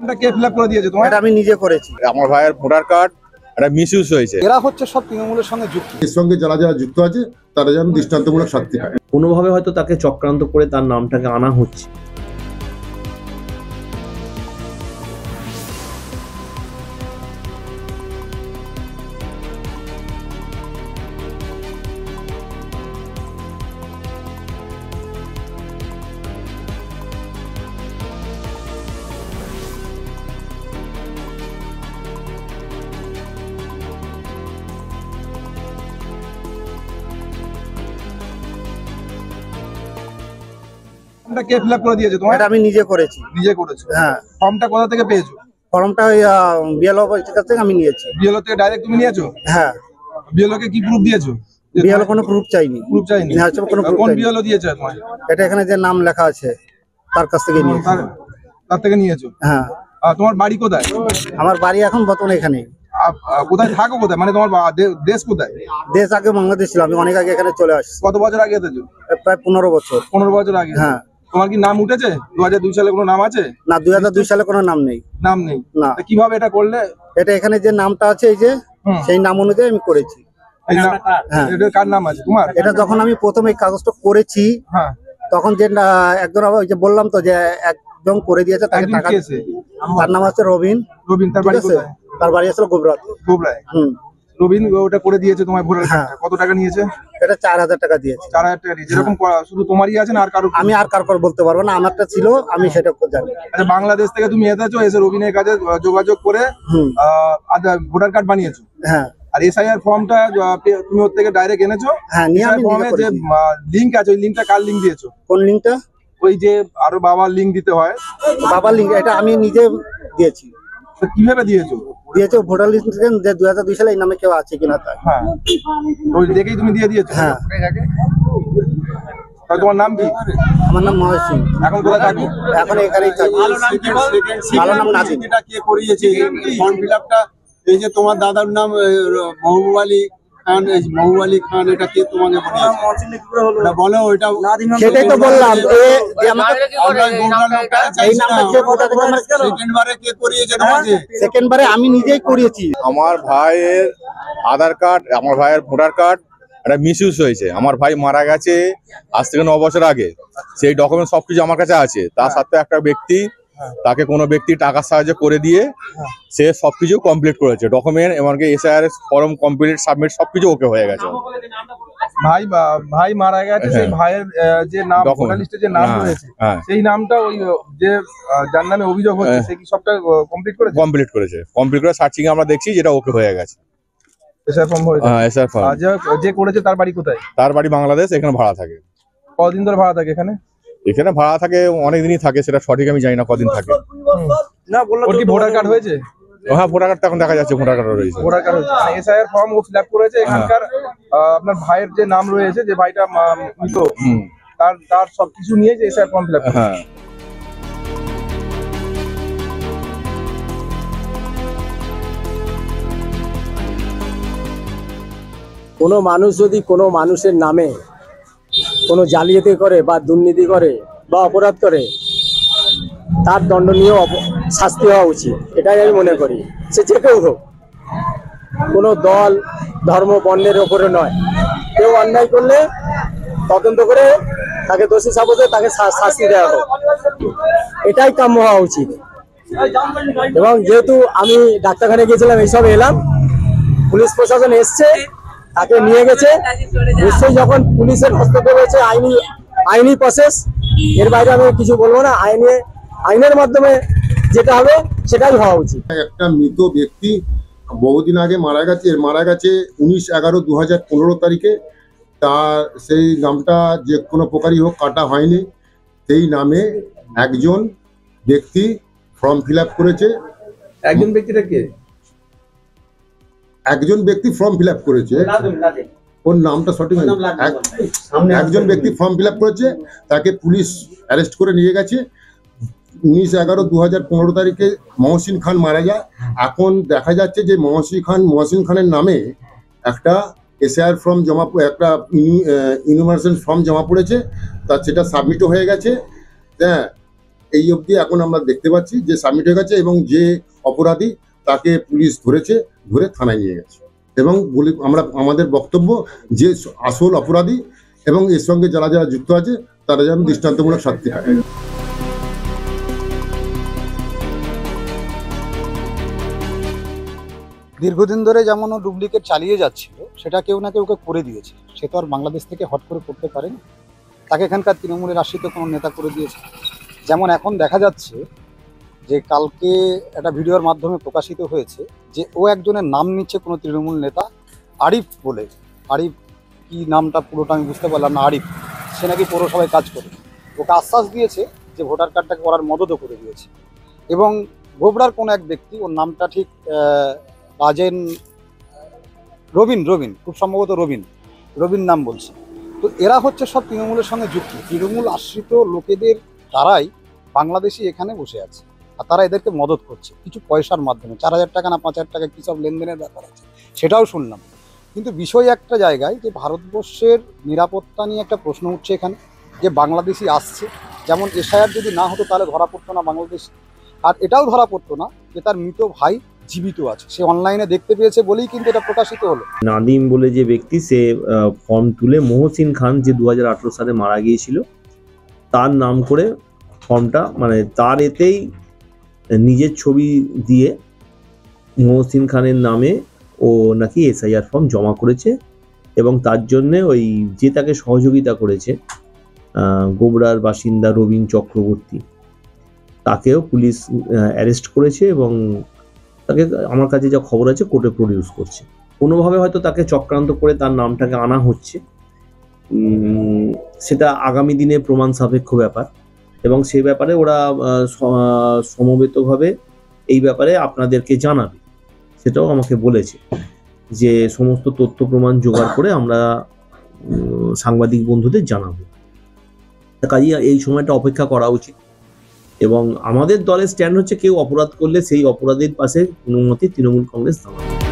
এটা কে fill up করে দিয়েছে তোমার? এটা আমি নিজে করেছি। আমার ভাইয়ের ভোটার কার্ড এটা মিসইউজ হয়েছে। এরা হচ্ছে সব তৃণমূলের সঙ্গে যুক্ত। এর সঙ্গে যারা যারা যুক্ত আছে তারা যেন দৃষ্টান্তমূলক শাস্তি হয়। কোনোভাবে হয়তো তাকে চক্রান্ত করে তার নামটাকে আনা হচ্ছে। এটা কে ফিল আপ করে দিয়েছে তোমার? এটা আমি নিজে করেছি। নিজে করেছো? হ্যাঁ। ফর্মটা কোথা থেকে পেয়েছো? ফর্মটা ওই বিএলও অফিসের কাছ থেকে আমি নিয়েছি। বিএলও থেকে ডাইরেক্ট তুমি নিয়েছো? হ্যাঁ। বিএলও কে কি প্রুফ দিয়েছো? বিএলও কোনো প্রুফ চাইনি। প্রুফ চাইনি? না, কোনো প্রুফ কোন চাইনি। বিএলও দিয়েছে তোমায়? এটা এখানে যে নাম লেখা আছে তার কাছ থেকে নিয়েছি। তার থেকে নিয়েছো? হ্যাঁ। তোমার বাড়ি কোথায়? আমার বাড়ি এখন বর্তমানে এখানে। কোথায় থাকো কোথায়, মানে তোমার দেশ কোথায়? দেশ আগে বাংলাদেশ ছিল, আমি অনেক আগে এখানে চলে আসছি। কত বছর আগে এসেছো? প্রায় 15 বছর। 15 বছর আগে? হ্যাঁ। তোমার কি নাম উঠেছে 2002 সালে? কোনো নাম আছে? না, 2002 সালে কোনো নাম নেই। নাম নেই? না। কিভাবে এটা করলে? এটা এখানে যে নামটা আছে এই যে সেই নাম অনুযায়ী আমি করেছি। হ্যাঁ। এটা কার নাম আছে তোমার? এটা যখন আমি প্রথম এই কাগজটা করেছি হ্যাঁ, তখন যে একজন ওই যে বললাম তো যে একজন করে দিয়েছে তাকে টাকা। তার নাম আছে রবিন। রবিন, তার বাড়ি কোথায়? তার বাড়ি আসলে গোবরায়। রবিন ওটা করে দিয়েছে তোমার ভোটার কার্ডটা। কত টাকা নিয়েছে? এটা 4000 টাকা দিয়েছে। 4000 টাকা দিয়েছে। এরকম শুধু তোমারই আছে না আর কারো? আমি আর কারোর বলতে পারবো না, আমারটা ছিল, আমি সেটা জানি। আচ্ছা, বাংলাদেশ থেকে তুমি এসেছো, এসে রবিনের কাছে যোগাযোগ করে ভোটার কার্ড বানিয়েছো? হ্যাঁ। আর এসআইআর ফর্মটা তুমি ওর থেকে ডাইরেক্ট এনেছো? হ্যাঁ, নিয়ে আমি নিজে যে লিংক আছে ওই লিংকটা কার লিংক দিয়েছো? কোন লিংকটা? ওই যে আরো বাবার লিংক দিতে হয়। বাবার লিংক এটা আমি নিজে দিয়েছি। তো কিভাবে দিয়েছো? দিয়েছো ভোটার লিস্ট থেকে যে 2002 সালে এই নামে কেউ আছে কিনা তাই। হ্যাঁ, ওই দেখেই তুমি দিয়ে দিয়েছো? হ্যাঁ। তাহলে তোমার নাম কি? আমার নাম মহেশ সিং। এখন কোথায় থাকো? এখন এখানেই থাকি। ভালো নাম নাজিম। এটা কে করিয়েছে ফর্ম ফিলআপটা? এই যে তোমার দাদার নাম মহবুব আলী খান, মহবুব আলী খান, এটা কে তোমাকে বলিয়েছে? এটা বলো। ওইটা সেটাই তো বললাম। সেকেন্ডবারে কে করিয়েছে তোমাকে? সেকেন্ডবারে আমি নিজেই করিয়েছি। আমার ভাইয়ের আধার কার্ড, আমার ভাইয়ের ভোটার কার্ড এটা মিসইউজ হয়েছে। আমার ভাই মারা গেছে আজ থেকে 9 বছর আগে। সেই ডকুমেন্ট সবকিছু আমার কাছে আছে। তার সাথে একটা ব্যক্তি, তাকে কোনো ব্যক্তি টাকার সাহায্য করে দিয়ে সে সবকিছু কমপ্লিট করেছে। ডকুমেন্ট এমনকি এসআইআর ফর্ম কমপ্লিট সাবমিট সবকিছু ওকে হয়ে গেছে। ভাই মারা গেছে, সেই ভাইয়ের যে নাম ভোটার লিস্টে যে নাম রয়েছে সেই নামটা ওই যে যার নামে অভিযোগ হচ্ছে সে কি সবটা কমপ্লিট করেছে? কমপ্লিট করে সার্চিং এ আমরা দেখছি যেটা ওকে হয়ে গেছে। এসআর ফর্ম হয়েছে? হ্যাঁ, এসআর ফর্ম। যে করেছে তার বাড়ি কোথায়? তার বাড়ি বাংলাদেশ, এখানে ভাড়া থাকে। কদিন ধরে ভাড়া থাকে এখানে? এখানে ভাড়া থাকে অনেক দিনই থাকে, সেটা সঠিক আমি জানি না কদিন থাকে। না বললো। ওর কি ভোটার কার্ড হয়েছে? হ্যাঁ, ভোটার কার্ড এখন দেখা যাচ্ছে, ভোটার কার্ড রয়েছে। ভোটার কার্ড হয়েছে, এসআইআর ফর্ম ও ফিল আপ করেছে। এখানকার আপনার ভাইয়ের যে নাম রয়েছে, যে ভাইটা মৃত, তার সবকিছু নিয়ে যে এসআইআর ফর্ম ফিল আপ। হ্যাঁ। কোনো মানুষ যদি কোনো মানুষের নামে কোনো জালিয়াতি করে বা দুর্নীতি করে বা অপরাধ করে, তার দণ্ডনীয় শাস্তি হওয়া উচিত, এটাই আমি মনে করি। সে যে কেউ হোক, কোনো দল ধর্ম বর্ণের ওপরে নয়। কেউ অন্যায় করলে তদন্ত করে তাকে দোষী সাব্যস্ত, তাকে শাস্তি দেওয়া হোক, এটাই কাম্য হওয়া উচিত। এবং যেহেতু আমি ডাক্তারখানে গিয়েছিলাম, এইসব এলাম, পুলিশ প্রশাসন এসছে, তাকে নিয়ে গেছে। নিশ্চয়ই যখন পুলিশের হস্তক্ষেপ হয়েছে, আইনি প্রসেস, এর বাইরে আমি কিছু বলবো না। আইনের মাধ্যমে যেটা হবে সেটাই হওয়া উচিত। একটা মৃত ব্যক্তি বহুদিন আগে মারা গেছে। 19/11/2015 তারিখে। তার সেই নামটা যে কোনো প্রকারই হোক কাটা হয়নি। সেই নামে একজন ব্যক্তি ফর্ম ফিল আপ করেছে। একজন ব্যক্তিটা কে? একজন ব্যক্তি ফর্ম ফিল আপ করেছে, ওর নামটা সঠিক নয়। একজন ব্যক্তি ফর্ম ফিল আপ করেছে, তাকে পুলিশ অ্যারেস্ট করে নিয়ে গেছে। 19/11/2015 তারিখে মহসিন খান মারা যায়। এখন দেখা যাচ্ছে যে মহসিন খানের নামে একটা এসআইআর ফর্ম একটা ইনুমারেশন ফর্ম জমা পড়েছে, তা সেটা সাবমিটও হয়ে গেছে। হ্যাঁ, এই অবধি এখন আমরা দেখতে পাচ্ছি যে সাবমিট হয়ে গেছে এবং যে অপরাধী তাকে পুলিশ ধরে থানায় নিয়ে গেছে। এবং আমাদের বক্তব্য যে আসল অপরাধী এবং এর সঙ্গে যারা যারা যুক্ত আছে তারা যেন দৃষ্টান্তমূলক শাস্তি পায়। দীর্ঘদিন ধরে যেমন ও ডুপ্লিকেট চালিয়ে যাচ্ছিল, সেটা কেউ না কেউ করে দিয়েছে। সে তো আর বাংলাদেশ থেকে হট করে করতে পারেনি, তাকে এখানকার তৃণমূলের আশ্রিত কোনো নেতা করে দিয়েছে। যেমন এখন দেখা যাচ্ছে যে কালকে একটা ভিডিওর মাধ্যমে প্রকাশিত হয়েছে যে ও একজনের নাম নিচ্ছে কোনো তৃণমূল নেতা, আরিফ বলে। আরিফ কি নামটা পুরোটা আমি বুঝতে পারলাম না। আরিফ, সে নাকি পৌরসভায় কাজ করে। ওকে আশ্বাস দিয়েছে যে ভোটার কার্ডটাকে করার মদতও করে দিয়েছে। এবং গোবরার কোনো এক ব্যক্তি, ওর নামটা ঠিক রবিন, খুব সম্ভবত রবিন নাম বলছে। তো এরা হচ্ছে সব তৃণমূলের সঙ্গে যুক্ত। তৃণমূল আশ্রিত লোকেদের দ্বারাই বাংলাদেশি এখানে বসে আছে, আর তারা এদেরকে মদত করছে কিছু পয়সার মাধ্যমে। 4,000 টাকা না 5,000 টাকা কী সব লেনদেনের ব্যাপার আছে, সেটাও শুনলাম। কিন্তু বিষয় একটা জায়গায় যে ভারতবর্ষের নিরাপত্তা নিয়ে একটা প্রশ্ন উঠছে এখানে, যে বাংলাদেশি আসছে। যেমন এসআইআর যদি না হতো তাহলে ধরা পড়তো না বাংলাদেশি, আর এটাও ধরা পড়তো না যে তার মৃত ভাই জীবিত আছে। সে অনলাইনে দেখতে পেয়েছে বলেই কিন্তু এটা প্রকাশিত হলো। নাদিম বলে যে ব্যক্তি, সে ফর্ম তুলে মহসিন খান, যে 2018 সালে মারা গিয়েছিল, তার নাম করে ফর্মটা, মানে তার এতেই নিজের ছবি দিয়ে মহসিন খানের নামে ও নাকি এসআইআর ফর্ম জমা করেছে। এবং তার জন্যে ওই যে তাকে সহযোগিতা করেছে, গোবরার বাসিন্দা রবিন চক্রবর্তী, তাকেও পুলিশ অ্যারেস্ট করেছে এবং তাকে, আমার কাছে যা খবর আছে, কোর্টে প্রডিউস করছে। কোনোভাবে হয়তো তাকে চক্রান্ত করে তার নামটাকে আনা হচ্ছে, সেটা আগামী দিনে প্রমাণ সাপেক্ষ ব্যাপার। এবং সে ব্যাপারে ওরা সমবেতভাবে এই ব্যাপারে আপনাদেরকে জানাবে, সেটাও আমাকে বলেছে যে সমস্ত তথ্য প্রমাণ জোগাড় করে আমরা সাংবাদিক বন্ধুদের জানাবো। কাজেই এই সময়টা অপেক্ষা করা উচিত। এবং আমাদের দলের স্ট্যান্ড হচ্ছে, কেউ অপরাধ করলে সেই অপরাধের পাশে কোনো মতে তৃণমূল কংগ্রেস দাঁড়াবে।